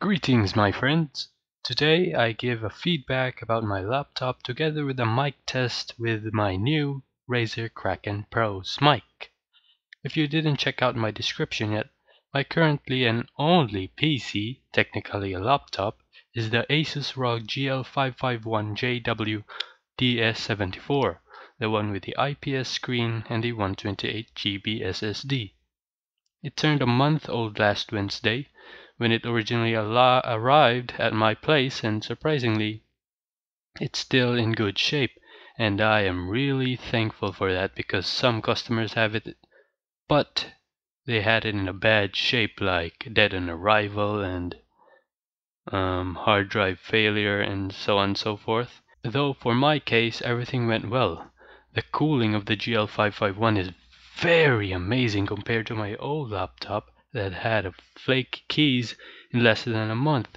Greetings, my friends! Today I give a feedback about my laptop together with a mic test with my new Razer Kraken Pro's mic. If you didn't check out my description yet, my currently and only PC, technically a laptop, is the Asus ROG GL551JW-DS74, the one with the IPS screen and the 128GB SSD. It turned a month old last Wednesday, when it originally arrived at my place, and surprisingly, it's still in good shape, and I am really thankful for that because some customers have it, but they had it in a bad shape like dead on arrival and hard drive failure and so on and so forth. Though for my case everything went well. The cooling of the GL551 is very amazing compared to my old laptop that had a flaky keys in less than a month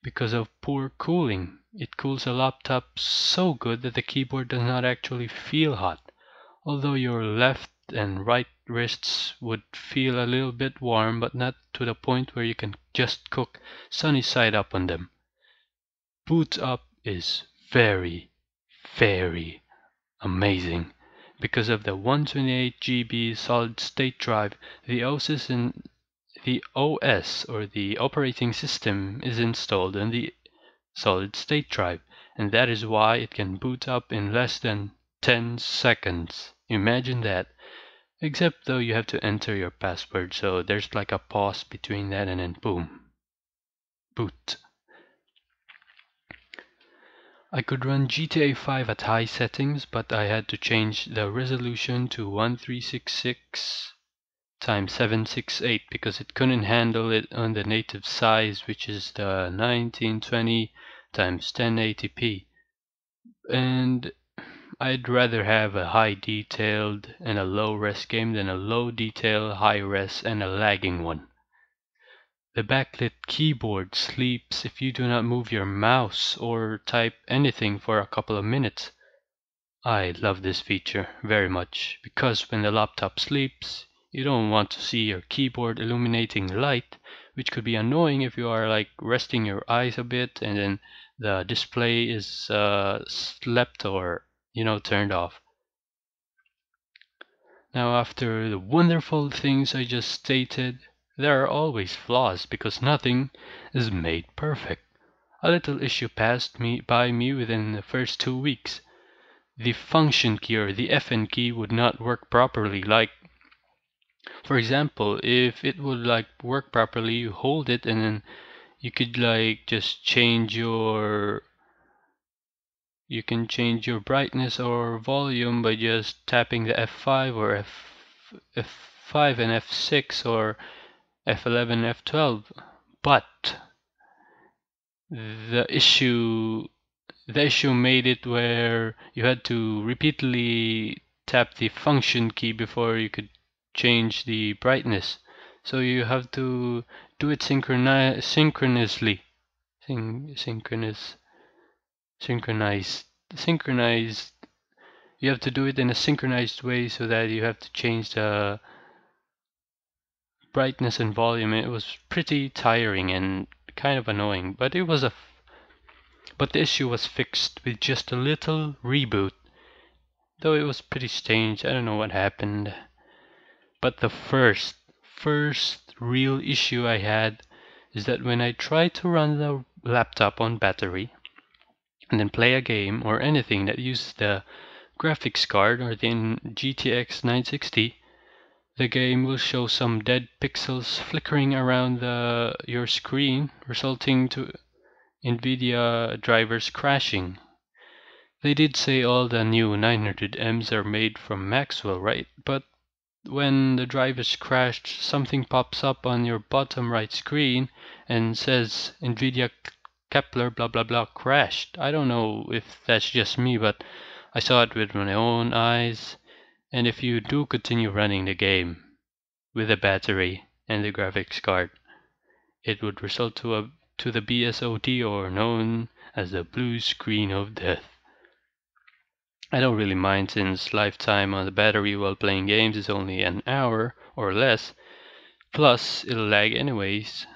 because of poor cooling. It cools a laptop so good that the keyboard does not actually feel hot, although your left and right wrists would feel a little bit warm, but not to the point where you can just cook sunny side up on them. Boot up is very amazing. Because of the 128GB solid state drive, the OS or the operating system is installed in the solid state drive, and that is why it can boot up in less than 10 seconds. Imagine that. Except though you have to enter your password, so there's like a pause between that and then boom. Boot. I could run GTA 5 at high settings, but I had to change the resolution to 1366 x 768 because it couldn't handle it on the native size, which is the 1920 x 1080p. And I'd rather have a high detailed and a low res game than a low detail, high res, and a lagging one. The backlit keyboard sleeps if you do not move your mouse or type anything for a couple of minutes. I love this feature very much because when the laptop sleeps, you don't want to see your keyboard illuminating light, which could be annoying if you are like resting your eyes a bit and then the display is slept or turned off. Now, after the wonderful things I just stated, there are always flaws because nothing is made perfect. A little issue passed by me within the first 2 weeks. The function key or the FN key would not work properly. Like, for example, if it would like work properly, you hold it and then you could like just change your brightness or volume by just tapping the F5 or F5 and F6 or F11, F12, but the issue made it where you had to repeatedly tap the function key before you could change the brightness. So you have to do it synchronously. Synchronized. You have to do it in a synchronized way so that you have to change the brightness and volume. It was pretty tiring and kind of annoying, but the issue was fixed with just a little reboot. Though it was pretty strange, I don't know what happened. But the first real issue I had is that when I tried to run the laptop on battery and then play a game or anything that uses the graphics card or the GTX 960, the game will show some dead pixels flickering around your screen, resulting to NVIDIA drivers crashing. They did say all the new 900Ms are made from Maxwell, right? But when the drivers crashed, something pops up on your bottom right screen and says NVIDIA Kepler blah blah blah crashed. I don't know if that's just me, but I saw it with my own eyes. And if you do continue running the game with the battery and the graphics card, it would result to the BSOD, or known as the blue screen of death. I don't really mind since lifetime on the battery while playing games is only an hour or less, plus it'll lag anyways.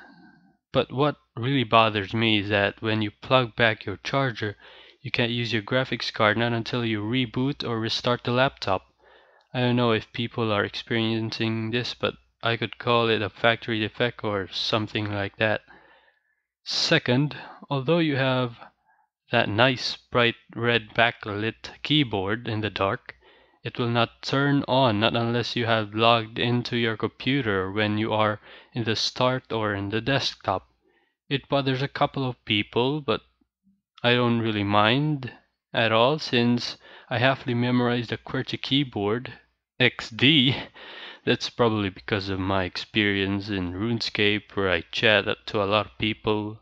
But what really bothers me is that when you plug back your charger, you can't use your graphics card not until you reboot or restart the laptop. I don't know if people are experiencing this, but I could call it a factory defect or something like that. Second, although you have that nice bright red backlit keyboard in the dark, it will not turn on not unless you have logged into your computer when you are in the start or in the desktop. It bothers a couple of people, but I don't really mind at all since I halfly memorized the QWERTY keyboard XD. That's probably because of my experience in RuneScape where I chat to a lot of people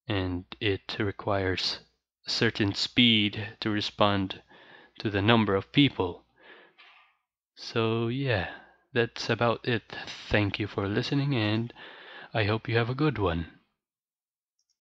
and it requires a certain speed to respond to the number of people. So yeah, that's about it. Thank you for listening and I hope you have a good one.